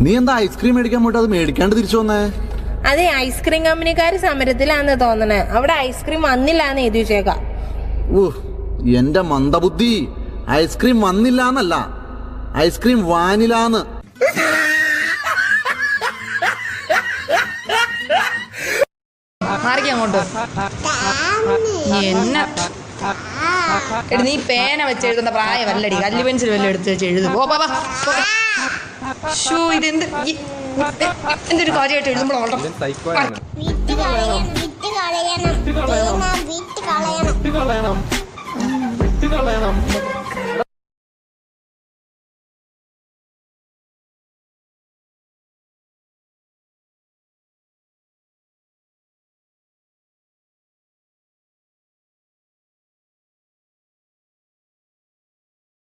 നീ എന്താ ഐസ്ക്രീം മേടിക്കാൻ പോയിട്ട് അത് മേടിക്കാണ്ട് തിരിച്ചു വന്നേ? അതെ, ഐസ്ക്രീം കമ്പനിക്കാര് സമരത്തിലാന്ന് തോന്നണേ. അവിടെ ഐസ്ക്രീം വന്നില്ലാന്ന് എഴുതി വെച്ചേക്കാം. എന്റെ മന്ദബുദ്ധി, ഐസ്ക്രീം വന്നില്ലാന്നല്ല, ഐസ്ക്രീം വാനിലാന്ന്. അങ്ങോട്ട് എന്നെ നീ പേന വെച്ച് എഴുതുന്ന പ്രായമല്ലടി, കല്ല് പെൻസിൽ വല്ലതും എടുത്ത് വെച്ച് എഴുതും. ഇതെന്ത് എന്തൊരു കാര്യമായിട്ട് എഴുതുമ്പോഴാണ്